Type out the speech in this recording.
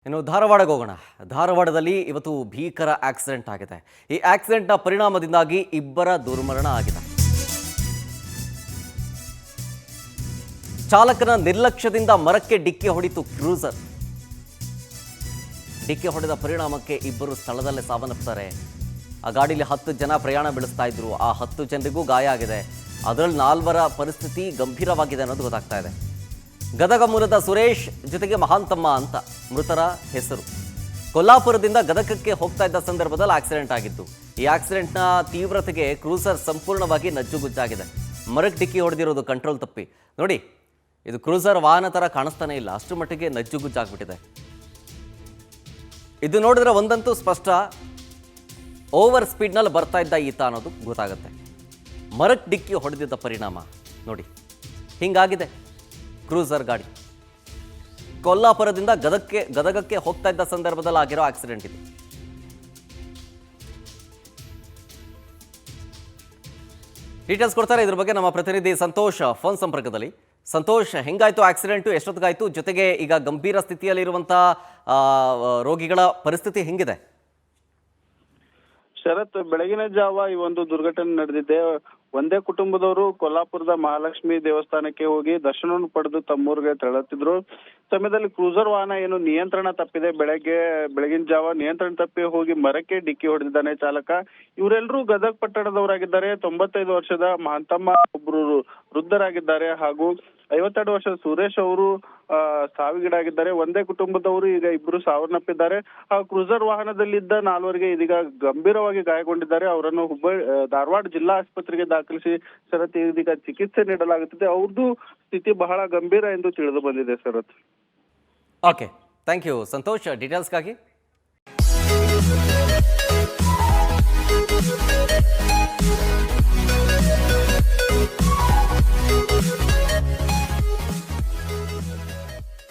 ಇನ್ನು ಧಾರವಾಡಕ್ಕೆ ಹೋಗೋಣ. ಧಾರವಾಡದಲ್ಲಿ ಇವತ್ತು ಭೀಕರ ಆಕ್ಸಿಡೆಂಟ್ ಆಗಿದೆ. ಈ ಆಕ್ಸಿಡೆಂಟ್ನ ಪರಿಣಾಮದಿಂದಾಗಿ ಇಬ್ಬರ ದುರ್ಮರಣ ಆಗಿದೆ. ಚಾಲಕನ ನಿರ್ಲಕ್ಷ್ಯದಿಂದ ಮರಕ್ಕೆ ಡಿಕ್ಕಿ ಹೊಡಿತು ಕ್ರೂಸರ್. ಡಿಕ್ಕಿ ಹೊಡೆದ ಪರಿಣಾಮಕ್ಕೆ ಇಬ್ಬರು ಸ್ಥಳದಲ್ಲೇ ಸಾವನ್ನಪ್ಪುತ್ತಾರೆ. ಆ ಗಾಡಿಯಲ್ಲಿ 10 ಜನ ಪ್ರಯಾಣ ಬೆಳೆಸ್ತಾ ಇದ್ರು. ಆ 10 ಜನರಿಗೂ ಗಾಯ ಆಗಿದೆ. ಅದರಲ್ಲಿ 4 ಪರಿಸ್ಥಿತಿ ಗಂಭೀರವಾಗಿದೆ ಅನ್ನೋದು ಗೊತ್ತಾಗ್ತಾ ಇದೆ. ಗದಗ ಮೂಲದ ಸುರೇಶ್ ಜೊತೆಗೆ ಮಹಾಂತಮ್ಮ ಅಂತ ಮೃತರ ಹೆಸರು. ಕೊಲ್ಲಾಪುರದಿಂದ ಗದಗಕ್ಕೆ ಹೋಗ್ತಾ ಇದ್ದ ಸಂದರ್ಭದಲ್ಲಿ ಆಕ್ಸಿಡೆಂಟ್ ಆಗಿದ್ದು. ಈ ಆಕ್ಸಿಡೆಂಟ್ನ ತೀವ್ರತೆಗೆ ಕ್ರೂಸರ್ ಸಂಪೂರ್ಣವಾಗಿ ನಜ್ಜುಗುಜ್ಜಾಗಿದೆ. ಮರಕ್ಕೆ ಡಿಕ್ಕಿ ಹೊಡೆದಿರೋದು ಕಂಟ್ರೋಲ್ ತಪ್ಪಿ. ನೋಡಿ, ಇದು ಕ್ರೂಸರ್ ವಾಹನ ಥರ ಕಾಣಿಸ್ತಾನೆ ಇಲ್ಲ, ಅಷ್ಟು ಮಟ್ಟಿಗೆ ನಜ್ಜುಗುಜ್ಜಾಗ್ಬಿಟ್ಟಿದೆ. ಇದು ನೋಡಿದ್ರೆ ಒಂದಂತೂ ಸ್ಪಷ್ಟ, ಓವರ್ ಸ್ಪೀಡ್ನಲ್ಲಿ ಬರ್ತಾ ಇದ್ದ ಈತ ಅನ್ನೋದು ಗೊತ್ತಾಗುತ್ತೆ. ಮರಕ್ಕೆ ಡಿಕ್ಕಿ ಹೊಡೆದಿದ್ದ ಪರಿಣಾಮ ನೋಡಿ ಹಿಂಗಾಗಿದೆ. ಕ್ರೂಸರ್ ಗಾಡಿ ಕೊಲ್ಲಾಪುರದಿಂದ ಗದಗಕ್ಕೆ ಹೋಗ್ತಾ ಇದ್ದ ಸಂದರ್ಭದಲ್ಲಿ ಆಗಿರೋ ಆಕ್ಸಿಡೆಂಟ್ ಇದು. ಡೀಟೇಲ್ಸ್ ಕೊಡ್ತಾರೆ ಇದ್ರ ಬಗ್ಗೆ ನಮ್ಮ ಪ್ರತಿನಿಧಿ ಸಂತೋಷ್ ಫೋನ್ ಸಂಪರ್ಕದಲ್ಲಿ. ಸಂತೋಷ್, ಹೆಂಗಾಯ್ತು ಆಕ್ಸಿಡೆಂಟು, ಎಷ್ಟೊತ್ತಿಗಾಯ್ತು, ಜೊತೆಗೆ ಈಗ ಗಂಭೀರ ಸ್ಥಿತಿಯಲ್ಲಿರುವಂತಹ ರೋಗಿಗಳ ಪರಿಸ್ಥಿತಿ ಹೆಂಗಿದೆ? ಶರತ್, ಬೆಳಗಿನ ಜಾವ ಈ ಒಂದು ದುರ್ಘಟನೆ ನಡೆದಿದೆ. ಒಂದೇ ಕುಟುಂಬದವರು ಕೊಲ್ಲಾಪುರದ ಮಹಾಲಕ್ಷ್ಮಿ ದೇವಸ್ಥಾನಕ್ಕೆ ಹೋಗಿ ದರ್ಶನವನ್ನು ಪಡೆದು ತಮ್ಮೂರಿಗೆ ತೆರಳುತ್ತಿದ್ರು. ಸಮಯದಲ್ಲಿ ಕ್ರೂಸರ್ ವಾಹನ ಏನು ನಿಯಂತ್ರಣ ತಪ್ಪಿದೆ. ಬೆಳಗಿನ ಜಾವ ನಿಯಂತ್ರಣ ತಪ್ಪಿ ಹೋಗಿ ಮರಕ್ಕೆ ಡಿಕ್ಕಿ ಹೊಡೆದಿದ್ದಾನೆ ಚಾಲಕ. ಇವರೆಲ್ಲರೂ ಗದಗ ಪಟ್ಟಣದವರಾಗಿದ್ದಾರೆ. 95 ವರ್ಷದ ಮಹಾಂತಮ್ಮ ಒಬ್ರು ವೃದ್ಧರಾಗಿದ್ದಾರೆ, ಹಾಗೂ 52 ವರ್ಷದ ಸುರೇಶ್ ಅವರು ಸಾವಿಗೀಡಾಗಿದ್ದಾರೆ. ಒಂದೇ ಕುಟುಂಬದವರು ಈಗ ಇಬ್ರು ಸಾವನ್ನಪ್ಪಿದ್ದಾರೆ. ಆ ಕ್ರೂಸರ್ ವಾಹನದಲ್ಲಿದ್ದ 4 ಇದೀಗ ಗಂಭೀರವಾಗಿ ಗಾಯಗೊಂಡಿದ್ದಾರೆ. ಅವರನ್ನು ಧಾರವಾಡ ಜಿಲ್ಲಾ ಆಸ್ಪತ್ರೆಗೆ ದಾಖಲಿಸಿ ಶರತ್ ಇದೀಗ ಚಿಕಿತ್ಸೆ ನೀಡಲಾಗುತ್ತಿದೆ. ಅವ್ರದ್ದು ಸ್ಥಿತಿ ಬಹಳ ಗಂಭೀರ ಎಂದು ತಿಳಿದು ಬಂದಿದೆ Sharath. Okay, thank you Santosh ಡೀಟೇಲ್ಸ್ಗಾಗಿ.